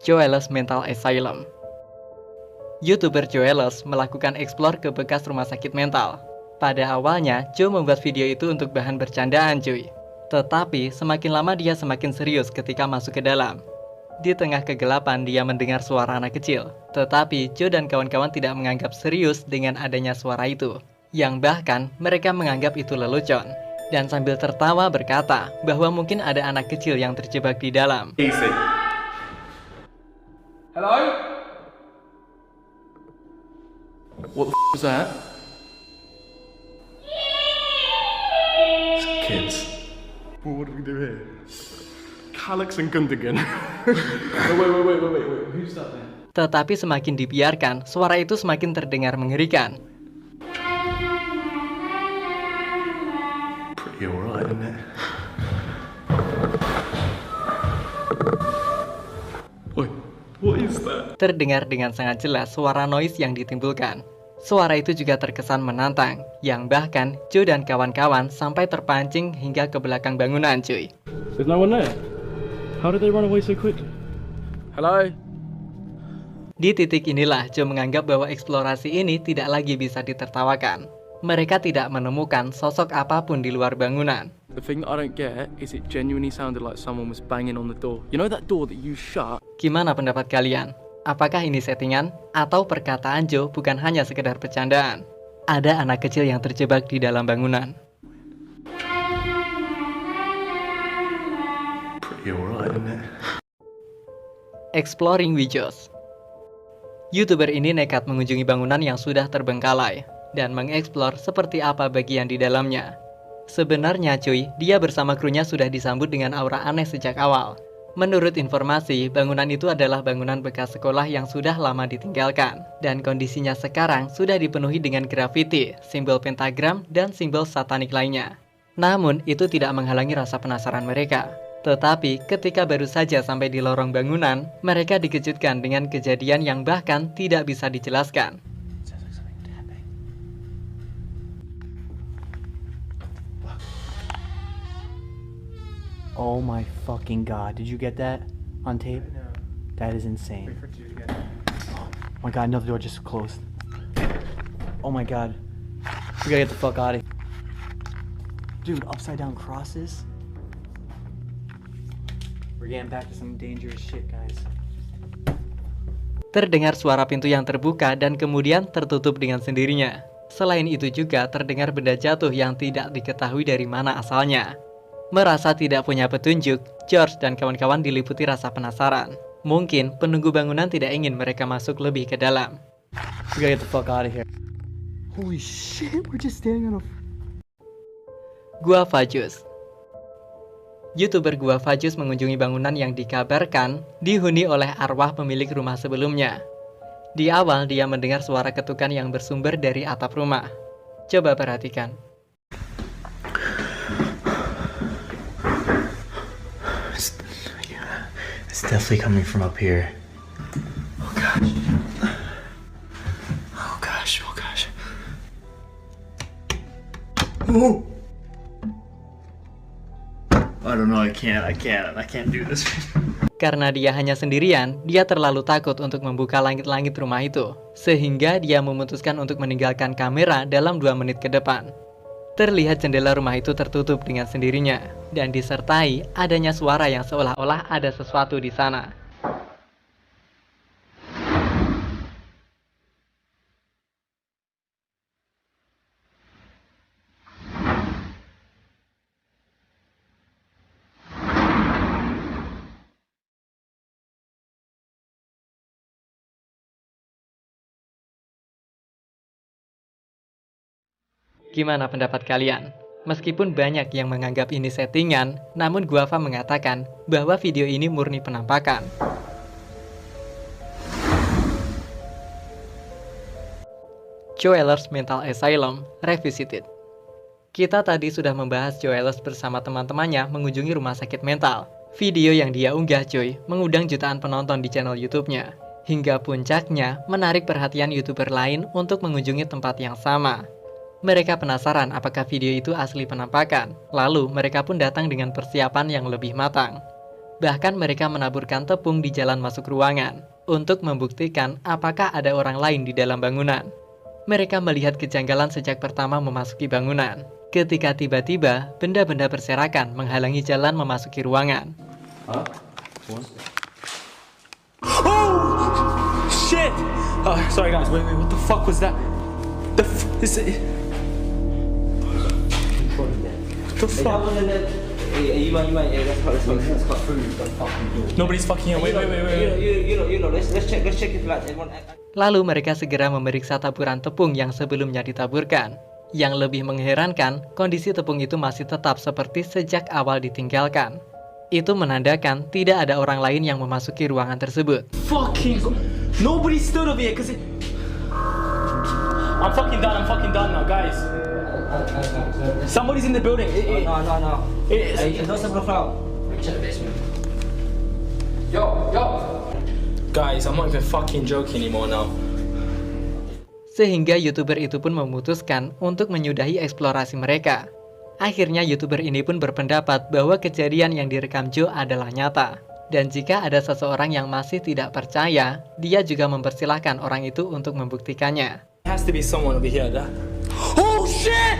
Joeles Mental Asylum. YouTuber Joeles melakukan eksplor ke bekas rumah sakit mental. Pada awalnya, Joe membuat video itu untuk bahan bercandaan cuy. Tetapi semakin lama dia semakin serius ketika masuk ke dalam. Di tengah kegelapan dia mendengar suara anak kecil. Tetapi Joe dan kawan-kawan tidak menganggap serius dengan adanya suara itu. Yang bahkan mereka menganggap itu lelucon. Dan sambil tertawa berkata bahwa mungkin ada anak kecil yang terjebak di dalam. Easy. Hello? What the was that? It's kids. Well, what do we do here? Calix and Gundogan. Wait. Who's that there? Tetapi semakin dibiarkan, suara itu semakin terdengar mengerikan. Pretty alright, isn't it? Wait, what is that? Terdengar dengan sangat jelas suara noise yang ditimbulkan. Suara itu juga terkesan menantang, yang bahkan Joe dan kawan-kawan sampai terpancing hingga ke belakang bangunan cuy. There's no one there. How did they run away so quickly? Hello? Di titik inilah Joe menganggap bahwa eksplorasi ini tidak lagi bisa ditertawakan. Mereka tidak menemukan sosok apapun di luar bangunan. The thing that I don't get is it genuinely sounded like someone was banging on the door. You know that door that you shut? Gimana pendapat kalian? Apakah ini settingan atau perkataan Joe bukan hanya sekedar bercandaan? Ada anak kecil yang terjebak di dalam bangunan. Pretty alright, isn't it? Exploring Wijos. YouTuber ini nekat mengunjungi bangunan yang sudah terbengkalai dan mengeksplor seperti apa bagian di dalamnya. Sebenarnya cuy, dia bersama krunya sudah disambut dengan aura aneh sejak awal. Menurut informasi, bangunan itu adalah bangunan bekas sekolah yang sudah lama ditinggalkan. Dan kondisinya sekarang sudah dipenuhi dengan grafiti, simbol pentagram, dan simbol satanik lainnya. Namun, itu tidak menghalangi rasa penasaran mereka. Tetapi, ketika baru saja sampai di lorong bangunan, mereka dikejutkan dengan kejadian yang bahkan tidak bisa dijelaskan. Oh my fucking god, did you get that on tape? No. That is insane. Wait for you to get it. Oh my god, another door just closed. Oh my god. We gotta get the fuck out of here. Dude, upside down crosses? We're getting back to some dangerous shit, guys. Terdengar suara pintu yang terbuka dan kemudian tertutup dengan sendirinya. Selain itu juga terdengar benda jatuh yang tidak diketahui dari mana asalnya. Merasa tidak punya petunjuk, George dan kawan-kawan diliputi rasa penasaran. Mungkin penunggu bangunan tidak ingin mereka masuk lebih ke dalam. We gotta get the fuck out of here. Holy shit, we're just standing on a... Guava Juice. YouTuber Guava Juice mengunjungi bangunan yang dikabarkan dihuni oleh arwah pemilik rumah sebelumnya. Di awal dia mendengar suara ketukan yang bersumber dari atap rumah. Coba perhatikan. It's definitely coming from up here. Oh gosh. Oh gosh, oh gosh. Oh! I don't know, I can't do this. Karena dia hanya sendirian, dia terlalu takut untuk membuka langit-langit rumah itu. Sehingga dia memutuskan untuk meninggalkan kamera dalam 2 menit ke depan. Terlihat jendela rumah itu tertutup dengan sendirinya, dan disertai adanya suara yang seolah-olah ada sesuatu di sana. Gimana pendapat kalian? Meskipun banyak yang menganggap ini settingan, namun Guava mengatakan bahwa video ini murni penampakan. Joeles Mental Asylum Revisited. Kita tadi sudah membahas Joeles bersama teman-temannya mengunjungi rumah sakit mental. Video yang dia unggah cuy, mengundang jutaan penonton di channel YouTube-nya. Hingga puncaknya menarik perhatian YouTuber lain untuk mengunjungi tempat yang sama. Mereka penasaran apakah video itu asli penampakan, lalu mereka pun datang dengan persiapan yang lebih matang. Bahkan mereka menaburkan tepung di jalan masuk ruangan untuk membuktikan apakah ada orang lain di dalam bangunan. Mereka melihat kejanggalan sejak pertama memasuki bangunan. Ketika tiba-tiba, benda-benda berserakan menghalangi jalan memasuki ruangan. Oh shit! Oh, sorry guys. Wait. What the fuck was that? Is it? The fuck? Nobody's fucking here. Wait. Let's check if like everyone. Lalu mereka segera memeriksa taburan tepung yang sebelumnya ditaburkan. Yang lebih mengherankan, kondisi tepung itu masih tetap seperti sejak awal ditinggalkan. Itu menandakan tidak ada orang lain yang memasuki ruangan tersebut. Nobody stood over here because I'm fucking done now, guys. Somebody's in the building. No. Don't step on the floor. Check the basement. Yo. Guys, I'm not even fucking joking anymore now. Sehingga YouTuber itu pun memutuskan untuk menyudahi eksplorasi mereka. Akhirnya YouTuber ini pun berpendapat bahwa kejadian yang direkam Joe adalah nyata. Dan jika ada seseorang yang masih tidak percaya, dia juga mempersilahkan orang itu untuk membuktikannya. There has to be someone over here. Oh shit!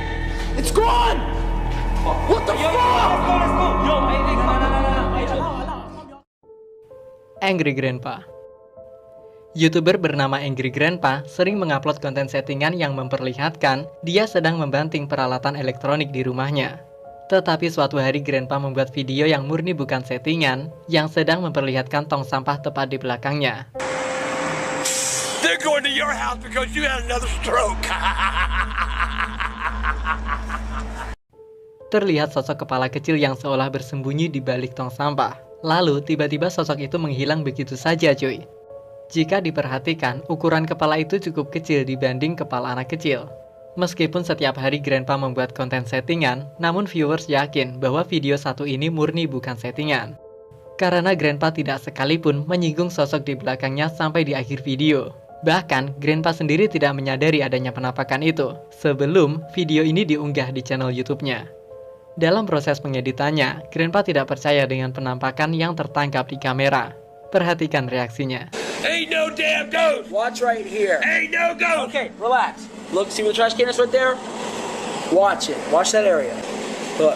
It's gone! What the fuck? Let's go! Yo, Angry Grandpa. YouTuber bernama Angry Grandpa sering mengupload konten settingan yang memperlihatkan dia sedang membanting peralatan elektronik di rumahnya. Tetapi suatu hari Grandpa membuat video yang murni bukan settingan, yang sedang memperlihatkan tong sampah tepat di belakangnya. They're going to your house because you had another stroke. Terlihat sosok kepala kecil yang seolah bersembunyi di balik tong sampah. Lalu tiba-tiba sosok itu menghilang begitu saja, cuy. Jika diperhatikan, ukuran kepala itu cukup kecil dibanding kepala anak kecil. Meskipun setiap hari Grandpa membuat konten settingan, namun viewers yakin bahwa video satu ini murni bukan settingan. Karena Grandpa tidak sekalipun menyinggung sosok di belakangnya sampai di akhir video. Bahkan, Grandpa sendiri tidak menyadari adanya penampakan itu sebelum video ini diunggah di channel YouTube-nya. Dalam proses pengeditannya, Grandpa tidak percaya dengan penampakan yang tertangkap di kamera. Perhatikan reaksinya. Ain't no damn ghost. Watch right here. Ain't no ghost. Okay, relax. Look, see where the trash can is right there? Watch it. Watch that area. Look.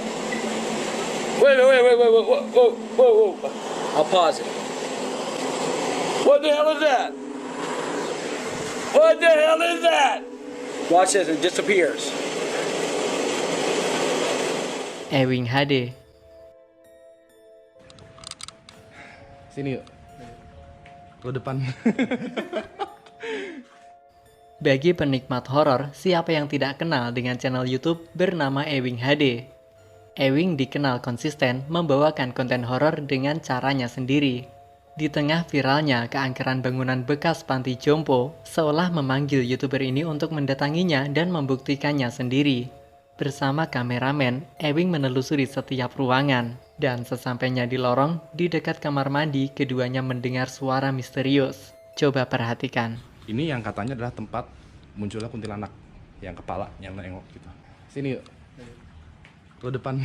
Wait. Whoa. I'll pause it. What the hell is that? What the hell is that? Watch this. It disappears. Ewing HD. Sini yuk. Lo depan. Bagi penikmat horor, siapa yang tidak kenal dengan channel YouTube bernama Ewing HD? Ewing dikenal konsisten membawakan konten horor dengan caranya sendiri. Di tengah viralnya keangkeran bangunan bekas panti jompo, seolah memanggil YouTuber ini untuk mendatanginya dan membuktikannya sendiri. Bersama kameramen, Ewing menelusuri setiap ruangan. Dan sesampainya di lorong, di dekat kamar mandi, keduanya mendengar suara misterius. Coba perhatikan. Ini yang katanya adalah tempat munculnya kuntilanak yang kepala yang nengok gitu. Sini yuk. Lo depan.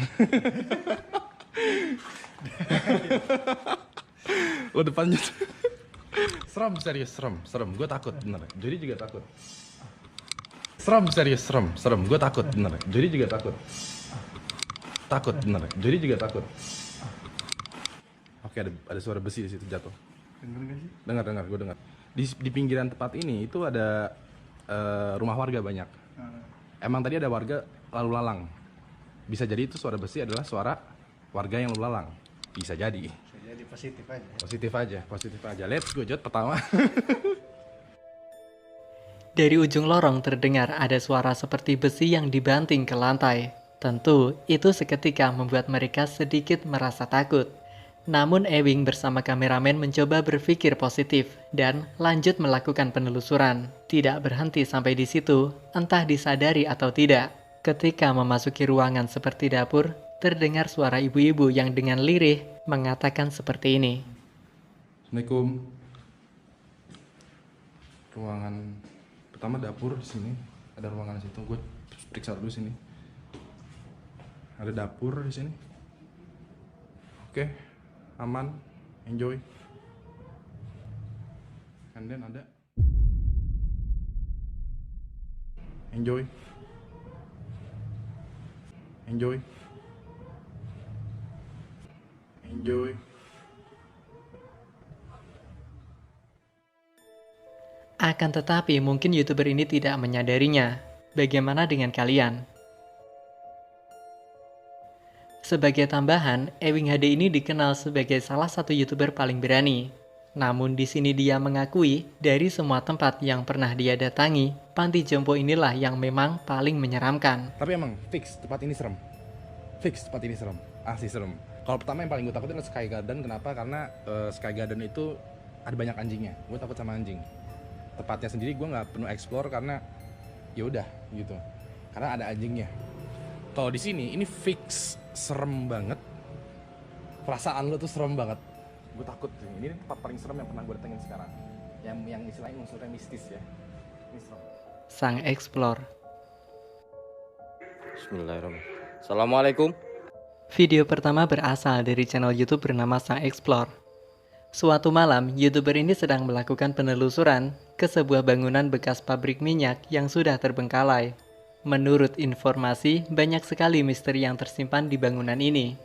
Lo depannya. Serem, serius, serem. Gue takut, bener. Jadi juga takut. Serem, serius, serem. Gue takut, bener. Jadi juga takut. Takut, bener. Jadi juga takut. Oke, ada suara besi di situ jatuh. Dengar, gue dengar. Di pinggiran tempat ini itu ada rumah warga banyak. Emang tadi ada warga lalu lalang. Bisa jadi itu suara besi adalah suara warga yang lalu lalang. Bisa jadi. Jadi positif aja. Let's go, Jod, pertama. Dari ujung lorong terdengar ada suara seperti besi yang dibanting ke lantai. Tentu, itu seketika membuat mereka sedikit merasa takut. Namun Ewing bersama kameramen mencoba berpikir positif dan lanjut melakukan penelusuran. Tidak berhenti sampai di situ, entah disadari atau tidak. Ketika memasuki ruangan seperti dapur, terdengar suara ibu-ibu yang dengan lirih mengatakan seperti ini. Assalamualaikum. Ruangan pertama dapur di sini. Ada ruangan di situ. Gue periksa dulu sini. Ada dapur di sini. Oke. aman, enjoy. And then ada enjoy. Enjoy. Enjoy. Akan tetapi mungkin YouTuber ini tidak menyadarinya. Bagaimana dengan kalian? Sebagai tambahan, Ewing HD ini dikenal sebagai salah satu YouTuber paling berani. Namun di sini dia mengakui dari semua tempat yang pernah dia datangi, panti jompo inilah yang memang paling menyeramkan. Tapi emang fix tempat ini serem. Fix tempat ini serem. Asli serem. Kalau pertama yang paling gue takutin adalah Sky Garden. Kenapa? Karena Sky Garden itu ada banyak anjingnya. Gue takut sama anjing. Tempatnya sendiri gue nggak penuh explore karena ya udah gitu. Karena ada anjingnya. Kalau di sini ini fix serem banget. Perasaan lo tuh serem banget. Gue takut sih. Ini tempat paling serem yang pernah gue datengin sekarang. Yang istilahnya unsurnya mistis ya. Ini serem. Sang Explore. Bismillahirrahmanirrahim. Assalamualaikum. Video pertama berasal dari channel YouTube bernama Sang Explore. Suatu malam, YouTuber ini sedang melakukan penelusuran ke sebuah bangunan bekas pabrik minyak yang sudah terbengkalai. Menurut informasi, banyak sekali misteri yang tersimpan di bangunan ini.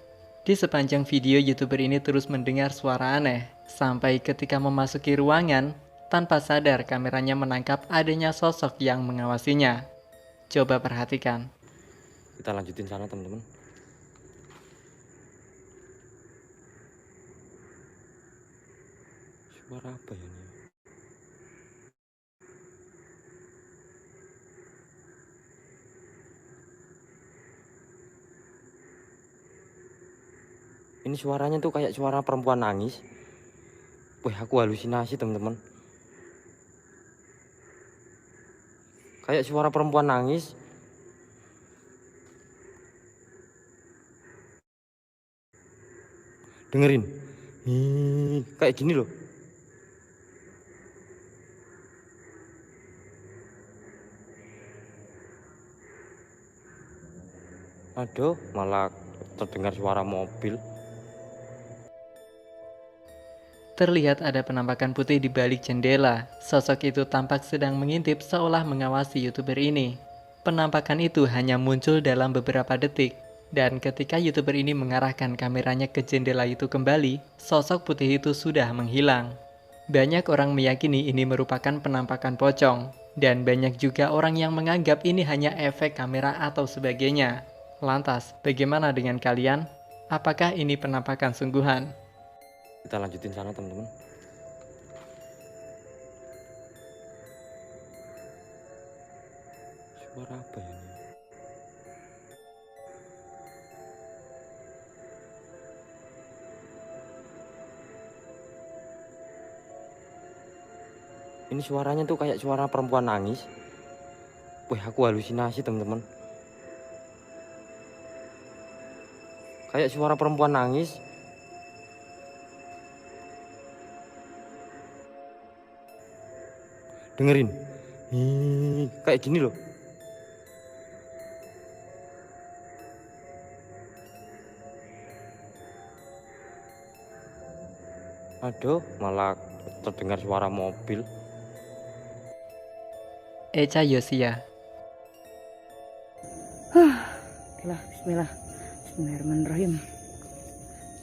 Di sepanjang video, YouTuber ini terus mendengar suara aneh, sampai ketika memasuki ruangan, tanpa sadar kameranya menangkap adanya sosok yang mengawasinya. Coba perhatikan. Kita lanjutin sana teman-teman. Suara apa ya ini? Ini suaranya tuh kayak suara perempuan nangis. Wah, aku halusinasi teman-teman. Kayak suara perempuan nangis. Dengerin. Kayak gini loh. Aduh, malah terdengar suara mobil. Terlihat ada penampakan putih di balik jendela. Sosok itu tampak sedang mengintip seolah mengawasi YouTuber ini. Penampakan itu hanya muncul dalam beberapa detik. Dan ketika YouTuber ini mengarahkan kameranya ke jendela itu kembali, sosok putih itu sudah menghilang. Banyak orang meyakini ini merupakan penampakan pocong. Dan banyak juga orang yang menganggap ini hanya efek kamera atau sebagainya. Lantas, bagaimana dengan kalian? Apakah ini penampakan sungguhan? Kita lanjutin sana teman-teman. Suara apa ya ini? Ini suaranya tuh kayak suara perempuan nangis. Wah, aku halusinasi teman-teman. Kayak suara perempuan nangis. Dengerin. Kayak gini loh. Aduh, malah terdengar suara mobil. Echa Yosia. Bismillah. Bismillahirrahmanirrahim.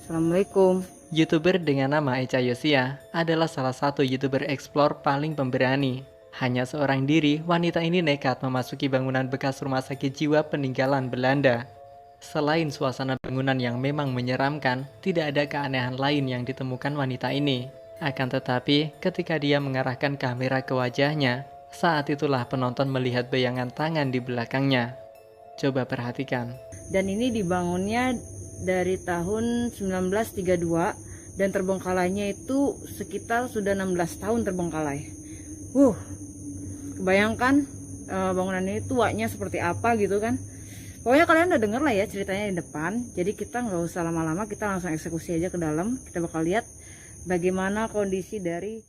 Assalamualaikum. YouTuber dengan nama Echa Yosia adalah salah satu YouTuber explore paling pemberani. Hanya seorang diri, wanita ini nekat memasuki bangunan bekas rumah sakit jiwa peninggalan Belanda. Selain suasana bangunan yang memang menyeramkan, tidak ada keanehan lain yang ditemukan wanita ini. Akan tetapi, ketika dia mengarahkan kamera ke wajahnya, saat itulah penonton melihat bayangan tangan di belakangnya. Coba perhatikan. Dan ini dibangunnya dari tahun 1932 dan terbengkalainya itu sekitar sudah 16 tahun terbengkalai. Kebayangkan bangunan ini tuanya seperti apa gitu kan. Pokoknya kalian udah denger lah ya ceritanya di depan. Jadi kita nggak usah lama-lama, kita langsung eksekusi aja ke dalam. Kita bakal lihat bagaimana kondisi dari...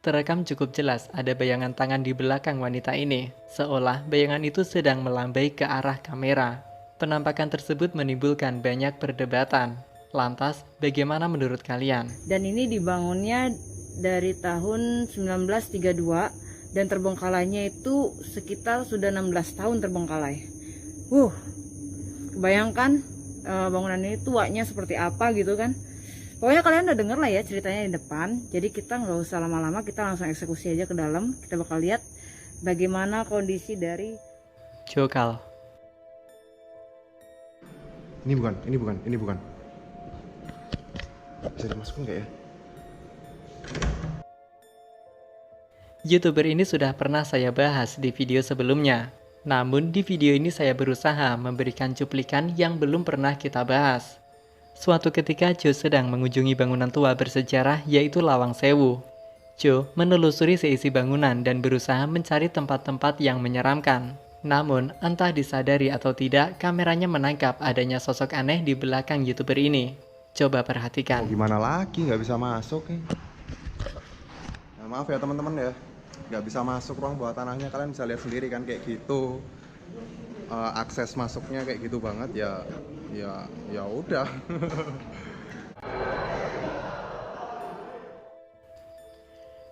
Terekam cukup jelas ada bayangan tangan di belakang wanita ini, seolah bayangan itu sedang melambai ke arah kamera. Penampakan tersebut menimbulkan banyak perdebatan. Lantas, bagaimana menurut kalian? Dan ini dibangunnya dari tahun 1932 dan terbengkalainya itu sekitar sudah 16 tahun terbengkalai. Bayangkan bangunan ini tuanya seperti apa gitu kan. Pokoknya kalian udah denger lah ya ceritanya di depan. Jadi kita nggak usah lama-lama, kita langsung eksekusi aja ke dalam. Kita bakal lihat bagaimana kondisi dari Jokal. Ini bukan. Bisa dimasukin nggak ya? YouTuber ini sudah pernah saya bahas di video sebelumnya. Namun di video ini saya berusaha memberikan cuplikan yang belum pernah kita bahas. Suatu ketika Joe sedang mengunjungi bangunan tua bersejarah yaitu Lawang Sewu. Joe menelusuri seisi bangunan dan berusaha mencari tempat-tempat yang menyeramkan. Namun entah disadari atau tidak, kameranya menangkap adanya sosok aneh di belakang YouTuber ini. Coba perhatikan. Gimana lagi nggak bisa masuk nih? Nah, maaf ya teman-teman ya, nggak bisa masuk ruang bawah tanahnya. Kalian bisa lihat sendiri kan kayak gitu. Akses masuknya kayak gitu banget ya udah.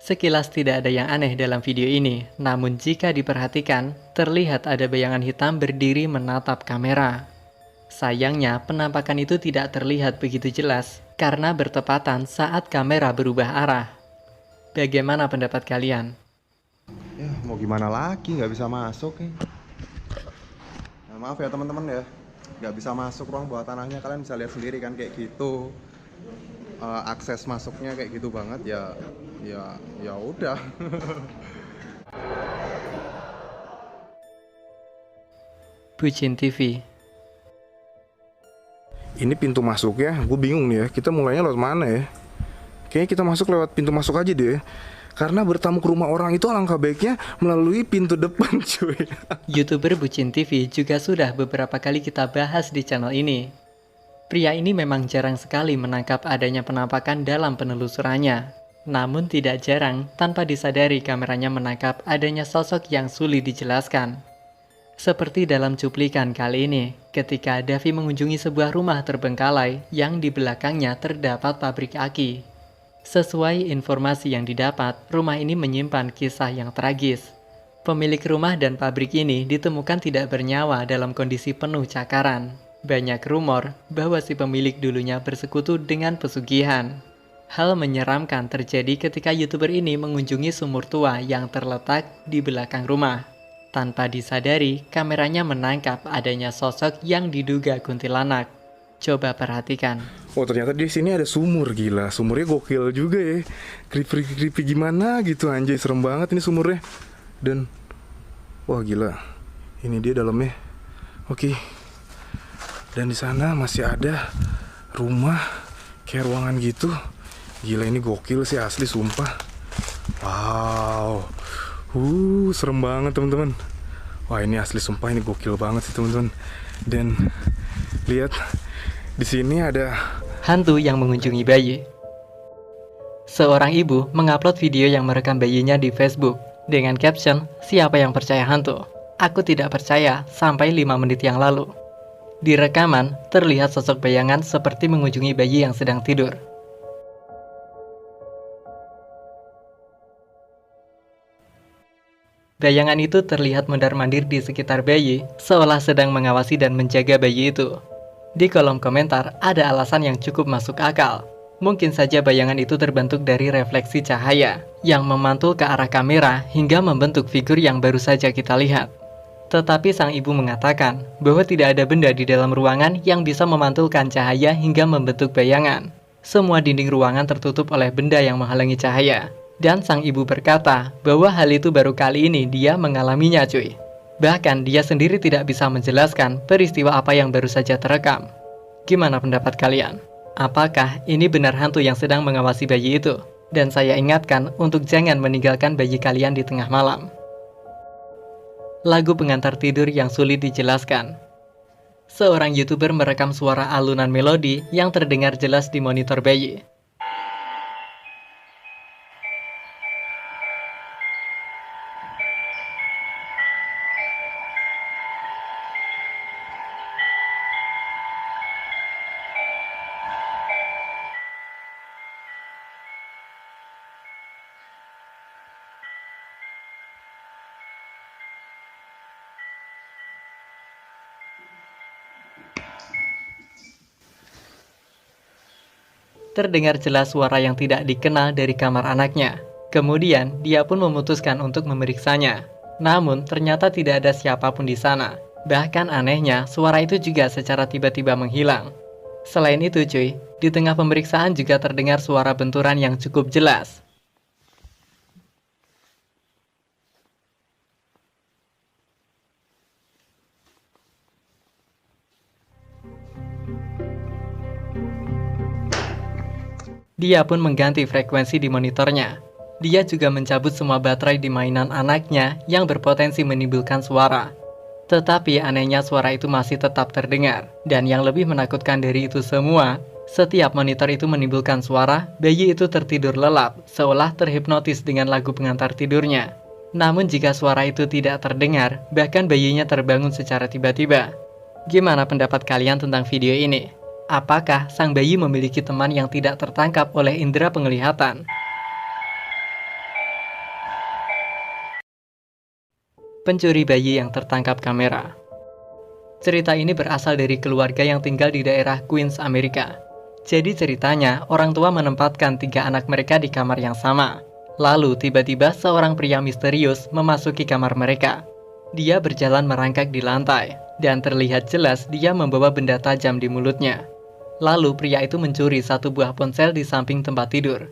Sekilas tidak ada yang aneh dalam video ini, namun jika diperhatikan, terlihat ada bayangan hitam berdiri menatap kamera. Sayangnya, penampakan itu tidak terlihat begitu jelas karena bertepatan saat kamera berubah arah. Bagaimana pendapat kalian? Ya mau gimana lagi, nggak bisa masuk nih. Nah, maaf ya teman-teman ya, nggak bisa masuk ruang bawah tanahnya. Kalian bisa lihat sendiri kan kayak gitu. Akses masuknya kayak gitu banget ya udah. Bucin TV. Ini pintu masuknya, gue bingung nih ya. Kita mulainya lewat mana ya? Kayaknya kita masuk lewat pintu masuk aja deh. Karena bertamu ke rumah orang itu alangkah baiknya melalui pintu depan, cuy. YouTuber Bucin TV juga sudah beberapa kali kita bahas di channel ini. Pria ini memang jarang sekali menangkap adanya penampakan dalam penelusurannya. Namun tidak jarang, tanpa disadari kameranya menangkap adanya sosok yang sulit dijelaskan. Seperti dalam cuplikan kali ini, ketika Davi mengunjungi sebuah rumah terbengkalai yang di belakangnya terdapat pabrik aki. Sesuai informasi yang didapat, rumah ini menyimpan kisah yang tragis. Pemilik rumah dan pabrik ini ditemukan tidak bernyawa dalam kondisi penuh cakaran. Banyak rumor bahwa si pemilik dulunya bersekutu dengan pesugihan. Hal menyeramkan terjadi ketika YouTuber ini mengunjungi sumur tua yang terletak di belakang rumah. Tanpa disadari, kameranya menangkap adanya sosok yang diduga kuntilanak. Coba perhatikan. Oh ternyata di sini ada sumur, gila. Sumurnya gokil juga ya. Creepy gimana gitu, anjay, serem banget ini sumurnya. Dan wah gila. Ini dia dalamnya. Oke. Dan di sana masih ada rumah kayak ruangan gitu. Gila ini gokil sih asli sumpah. Wow. Serem banget teman-teman. Wah ini asli sumpah, ini gokil banget sih teman-teman. Dan lihat di sini ada hantu yang mengunjungi bayi. Seorang ibu mengupload video yang merekam bayinya di Facebook dengan caption, "Siapa yang percaya hantu? Aku tidak percaya sampai 5 menit yang lalu." Di rekaman terlihat sosok bayangan seperti mengunjungi bayi yang sedang tidur. Bayangan itu terlihat mondar-mandir di sekitar bayi, seolah sedang mengawasi dan menjaga bayi itu. Di kolom komentar ada alasan yang cukup masuk akal. Mungkin saja bayangan itu terbentuk dari refleksi cahaya yang memantul ke arah kamera hingga membentuk figur yang baru saja kita lihat. Tetapi sang ibu mengatakan bahwa tidak ada benda di dalam ruangan yang bisa memantulkan cahaya hingga membentuk bayangan. Semua dinding ruangan tertutup oleh benda yang menghalangi cahaya. Dan sang ibu berkata bahwa hal itu baru kali ini dia mengalaminya, cuy. Bahkan dia sendiri tidak bisa menjelaskan peristiwa apa yang baru saja terekam. Gimana pendapat kalian? Apakah ini benar hantu yang sedang mengawasi bayi itu? Dan saya ingatkan untuk jangan meninggalkan bayi kalian di tengah malam. Lagu pengantar tidur yang sulit dijelaskan. Seorang YouTuber merekam suara alunan melodi yang terdengar jelas di monitor bayi. terdengar jelas suara yang tidak dikenal dari kamar anaknya. Kemudian, dia pun memutuskan untuk memeriksanya. Namun, ternyata tidak ada siapapun di sana. Bahkan anehnya, suara itu juga secara tiba-tiba menghilang. Selain itu cuy, di tengah pemeriksaan juga terdengar suara benturan yang cukup jelas. Dia pun mengganti frekuensi di monitornya. Dia juga mencabut semua baterai di mainan anaknya yang berpotensi menimbulkan suara. Tetapi anehnya suara itu masih tetap terdengar. Dan yang lebih menakutkan dari itu semua, setiap monitor itu menimbulkan suara, bayi itu tertidur lelap, seolah terhipnotis dengan lagu pengantar tidurnya. Namun jika suara itu tidak terdengar, bahkan bayinya terbangun secara tiba-tiba. Gimana pendapat kalian tentang video ini? Apakah sang bayi memiliki teman yang tidak tertangkap oleh indera penglihatan? Pencuri bayi yang tertangkap kamera. Cerita ini berasal dari keluarga yang tinggal di daerah Queens, Amerika. Jadi ceritanya, orang tua menempatkan 3 anak mereka di kamar yang sama. Lalu tiba-tiba seorang pria misterius memasuki kamar mereka. Dia berjalan merangkak di lantai, dan terlihat jelas dia membawa benda tajam di mulutnya. Lalu pria itu mencuri 1 buah ponsel di samping tempat tidur.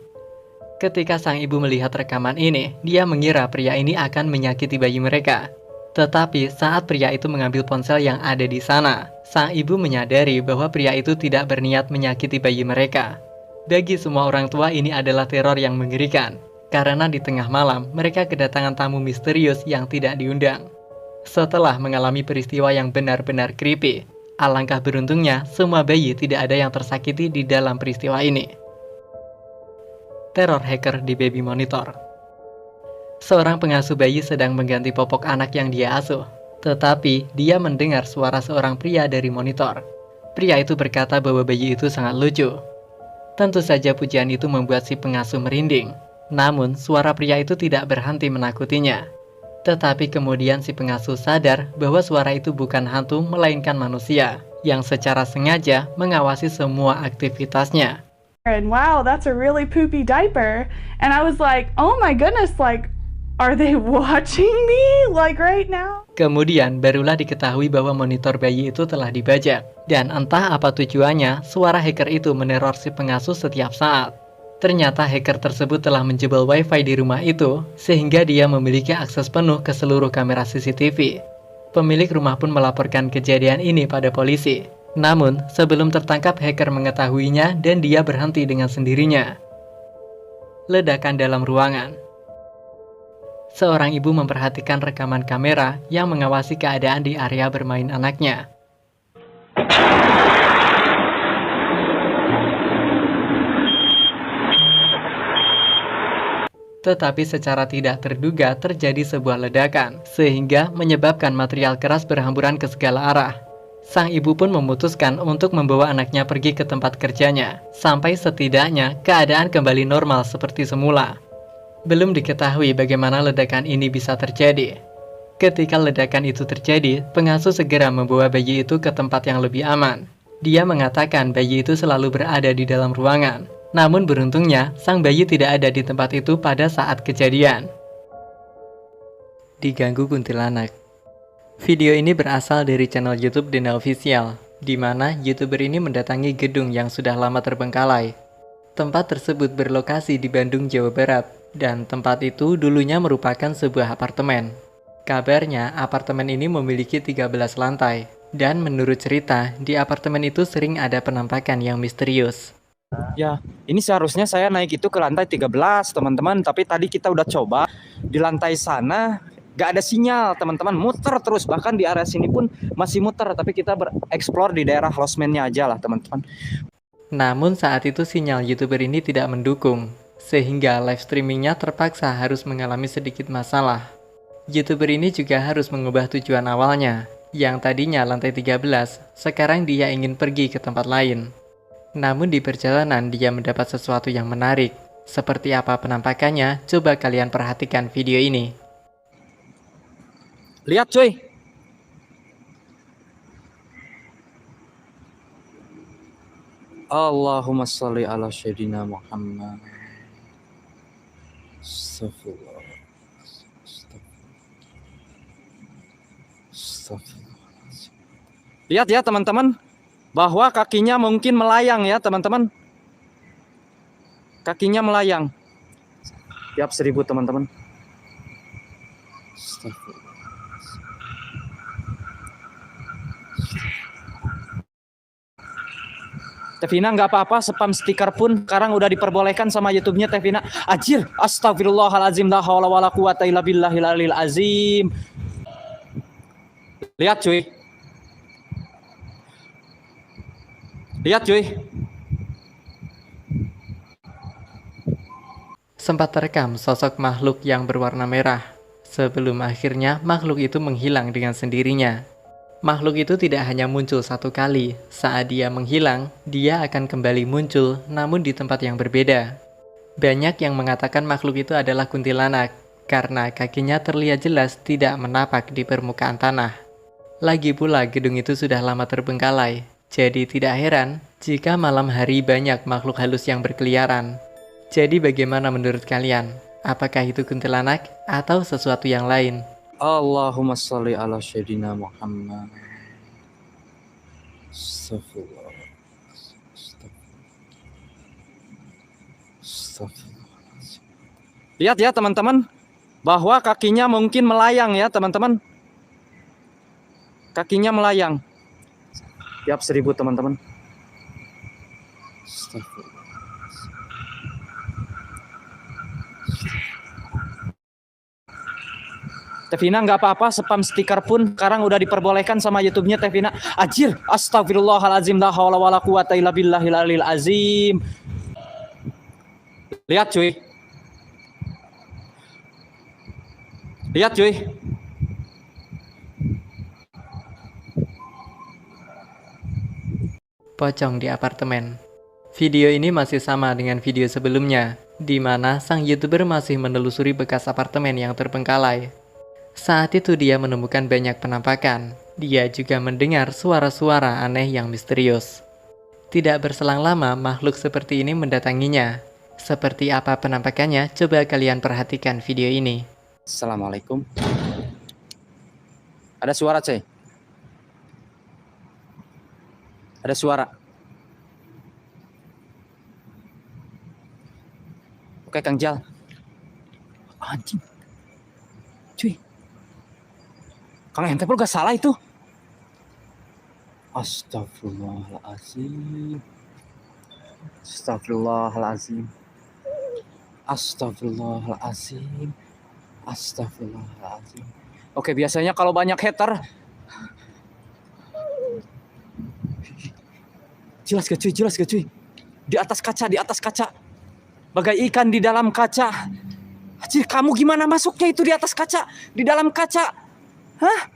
Ketika sang ibu melihat rekaman ini, dia mengira pria ini akan menyakiti bayi mereka. Tetapi saat pria itu mengambil ponsel yang ada di sana, sang ibu menyadari bahwa pria itu tidak berniat menyakiti bayi mereka. Bagi semua orang tua ini adalah teror yang mengerikan, karena di tengah malam mereka kedatangan tamu misterius yang tidak diundang. Setelah mengalami peristiwa yang benar-benar creepy, alangkah beruntungnya semua bayi tidak ada yang tersakiti di dalam peristiwa ini. Teror hacker di baby monitor. Seorang pengasuh bayi sedang mengganti popok anak yang dia asuh. Tetapi dia mendengar suara seorang pria dari monitor. Pria itu berkata bahwa bayi itu sangat lucu. Tentu saja pujian itu membuat si pengasuh merinding. Namun suara pria itu tidak berhenti menakutinya. Tetapi kemudian si pengasuh sadar bahwa suara itu bukan hantu melainkan manusia yang secara sengaja mengawasi semua aktivitasnya. And wow, that's a really poopy diaper. And I was like, oh my goodness, like, are they watching me like right now? Kemudian barulah diketahui bahwa monitor bayi itu telah dibajak. Dan entah apa tujuannya, suara hacker itu meneror si pengasuh setiap saat. Ternyata hacker tersebut telah menjebol wifi di rumah itu, sehingga dia memiliki akses penuh ke seluruh kamera CCTV. Pemilik rumah pun melaporkan kejadian ini pada polisi. Namun, sebelum tertangkap hacker mengetahuinya dan dia berhenti dengan sendirinya. Ledakan dalam ruangan. Seorang ibu memperhatikan rekaman kamera yang mengawasi keadaan di area bermain anaknya. Tetapi secara tidak terduga terjadi sebuah ledakan, sehingga menyebabkan material keras berhamburan ke segala arah. Sang ibu pun memutuskan untuk membawa anaknya pergi ke tempat kerjanya, sampai setidaknya keadaan kembali normal seperti semula. Belum diketahui bagaimana ledakan ini bisa terjadi. Ketika ledakan itu terjadi, pengasuh segera membawa bayi itu ke tempat yang lebih aman. Dia mengatakan bayi itu selalu berada di dalam ruangan. Namun beruntungnya, sang bayi tidak ada di tempat itu pada saat kejadian. Diganggu kuntilanak. Video ini berasal dari channel YouTube Dena Official, di mana YouTuber ini mendatangi gedung yang sudah lama terbengkalai. Tempat tersebut berlokasi di Bandung, Jawa Barat, dan tempat itu dulunya merupakan sebuah apartemen. Kabarnya, apartemen ini memiliki 13 lantai, dan menurut cerita, di apartemen itu sering ada penampakan yang misterius. Ya, ini seharusnya saya naik itu ke lantai 13, teman-teman. Tapi tadi kita udah coba di lantai sana, gak ada sinyal, teman-teman. Muter terus, bahkan di area sini pun masih muter. Tapi kita bereksplor di daerah losmennya aja lah, teman-teman. Namun saat itu sinyal YouTuber ini tidak mendukung, sehingga live streamingnya terpaksa harus mengalami sedikit masalah. YouTuber ini juga harus mengubah tujuan awalnya, yang tadinya lantai 13, sekarang dia ingin pergi ke tempat lain. Namun di perjalanan dia mendapat sesuatu yang menarik. Seperti apa penampakannya, coba kalian perhatikan video ini. Lihat cuy. Allahumma sholli ala sayyidina Muhammad. Astagfirullah. Astagfirullah. Lihat ya teman-teman, bahwa kakinya mungkin melayang ya teman-teman. Kakinya melayang. Tiap 1000 teman-teman. Astagfirullah. Tevina nggak apa-apa, spam stiker pun sekarang udah diperbolehkan sama YouTube-nya Tevina. Anjir, astagfirullahalazim, la haula wala quwata illa billahil aliyil azim. Lihat cuy. Lihat cuy. Sempat terekam sosok makhluk yang berwarna merah, sebelum akhirnya makhluk itu menghilang dengan sendirinya. Makhluk itu tidak hanya muncul satu kali, saat dia menghilang, dia akan kembali muncul, namun di tempat yang berbeda. Banyak yang mengatakan makhluk itu adalah kuntilanak, karena kakinya terlihat jelas tidak menapak di permukaan tanah. Lagi pula gedung itu sudah lama terbengkalai, jadi tidak heran jika malam hari banyak makhluk halus yang berkeliaran. Jadi bagaimana menurut kalian? Apakah itu kuntilanak atau sesuatu yang lain? Allahumma sholli ala sayyidina Muhammad. Astagfirullah. Astagfirullah. Lihat ya teman-teman, bahwa kakinya mungkin melayang ya teman-teman. Kakinya melayang. Tiap 1000 teman-teman. Astagfirullah. Tevina nggak apa-apa, spam stiker pun sekarang udah diperbolehkan sama YouTube-nya Tevina. Anjir, astagfirullahalazim, la haula wala quwata illa billahil aliyil azim. Lihat cuy. Lihat cuy. Pocong di apartemen. Video ini masih sama dengan video sebelumnya, di mana sang YouTuber masih menelusuri bekas apartemen yang terbengkalai. Saat itu dia menemukan banyak penampakan. Dia juga mendengar suara-suara aneh yang misterius. Tidak berselang lama, makhluk seperti ini mendatanginya. Seperti apa penampakannya? Coba kalian perhatikan video ini. Assalamualaikum. Ada suara, cuy. Ada suara. Oke, Kang Jal. Anjing. Cuy. Kang ente pun gak salah itu. Astagfirullahalazim. Astagfirullahalazim. Astagfirullahalazim. Astagfirullahalazim. Oke, biasanya kalau banyak hater. Jelas gak cuy, jelas gak cuy. Di atas kaca, di atas kaca. Bagai ikan di dalam kaca. Anjir, kamu gimana masuknya itu di atas kaca? Di dalam kaca? Hah?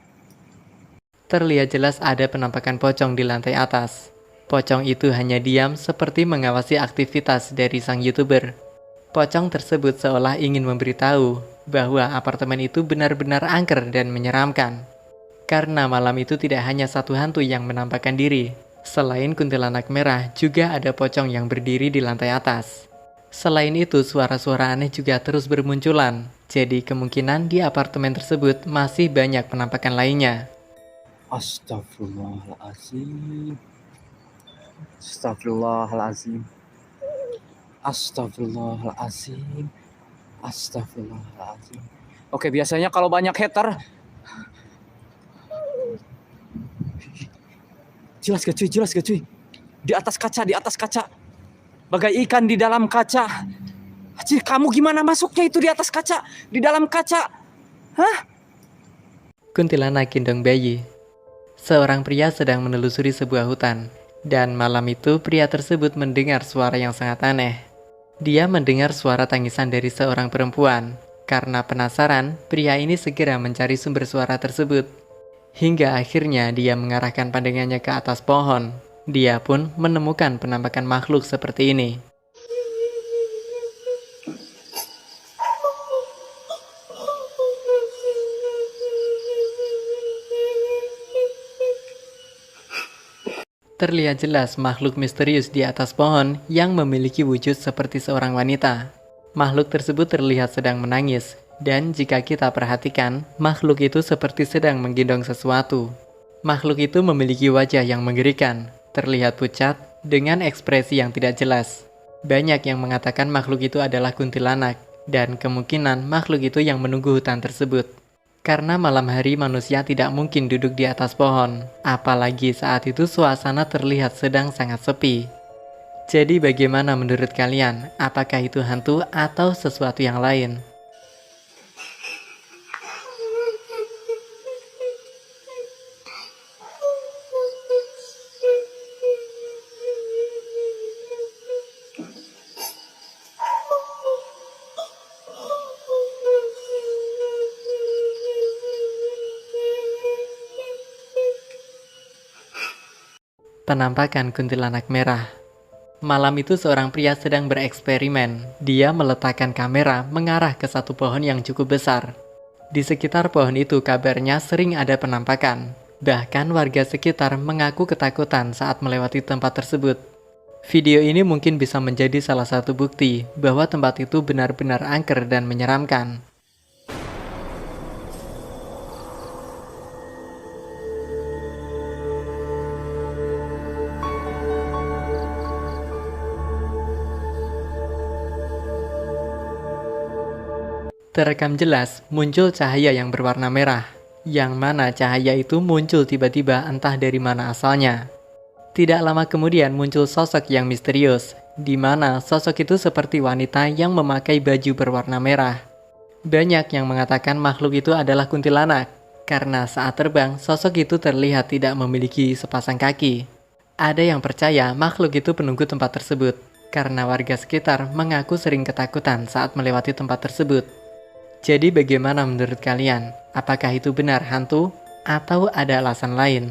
Terlihat jelas ada penampakan pocong di lantai atas. Pocong itu hanya diam seperti mengawasi aktivitas dari sang YouTuber. Pocong tersebut seolah ingin memberitahu bahwa apartemen itu benar-benar angker dan menyeramkan. Karena malam itu tidak hanya satu hantu yang menampakkan diri. Selain kuntilanak merah, juga ada pocong yang berdiri di lantai atas. Selain itu, suara-suara aneh juga terus bermunculan. Jadi kemungkinan di apartemen tersebut masih banyak penampakan lainnya. Astagfirullahalazim. Astagfirullahalazim. Astagfirullahalazim. Astagfirullahalazim. Oke, biasanya kalau banyak hater. Jelas gak cuy, jelas gak cuy. Di atas kaca, di atas kaca. Bagai ikan di dalam kaca. Anjir, kamu gimana masuknya itu di atas kaca? Di dalam kaca? Hah? Kuntilanak gendong bayi. Seorang pria sedang menelusuri sebuah hutan. Dan malam itu pria tersebut mendengar suara yang sangat aneh. Dia mendengar suara tangisan dari seorang perempuan. Karena penasaran, pria ini segera mencari sumber suara tersebut. Hingga akhirnya dia mengarahkan pandangannya ke atas pohon. Dia pun menemukan penampakan makhluk seperti ini. Terlihat jelas makhluk misterius di atas pohon yang memiliki wujud seperti seorang wanita. Makhluk tersebut terlihat sedang menangis, dan jika kita perhatikan, makhluk itu seperti sedang menggendong sesuatu. Makhluk itu memiliki wajah yang mengerikan, terlihat pucat, dengan ekspresi yang tidak jelas. Banyak yang mengatakan makhluk itu adalah kuntilanak, dan kemungkinan makhluk itu yang menunggu hutan tersebut. Karena malam hari manusia tidak mungkin duduk di atas pohon, apalagi saat itu suasana terlihat sedang sangat sepi. Jadi bagaimana menurut kalian? Apakah itu hantu atau sesuatu yang lain? Penampakan kuntilanak merah. Malam itu seorang pria sedang bereksperimen. Dia meletakkan kamera mengarah ke satu pohon yang cukup besar. Di sekitar pohon itu kabarnya sering ada penampakan. Bahkan warga sekitar mengaku ketakutan saat melewati tempat tersebut. Video ini mungkin bisa menjadi salah satu bukti bahwa tempat itu benar-benar angker dan menyeramkan. Terekam jelas muncul cahaya yang berwarna merah, yang mana cahaya itu muncul tiba-tiba entah dari mana asalnya. Tidak lama kemudian muncul sosok yang misterius, di mana sosok itu seperti wanita yang memakai baju berwarna merah. Banyak yang mengatakan makhluk itu adalah kuntilanak, karena saat terbang sosok itu terlihat tidak memiliki sepasang kaki. Ada yang percaya makhluk itu penunggu tempat tersebut, karena warga sekitar mengaku sering ketakutan saat melewati tempat tersebut. Jadi bagaimana menurut kalian? Apakah itu benar hantu atau ada alasan lain?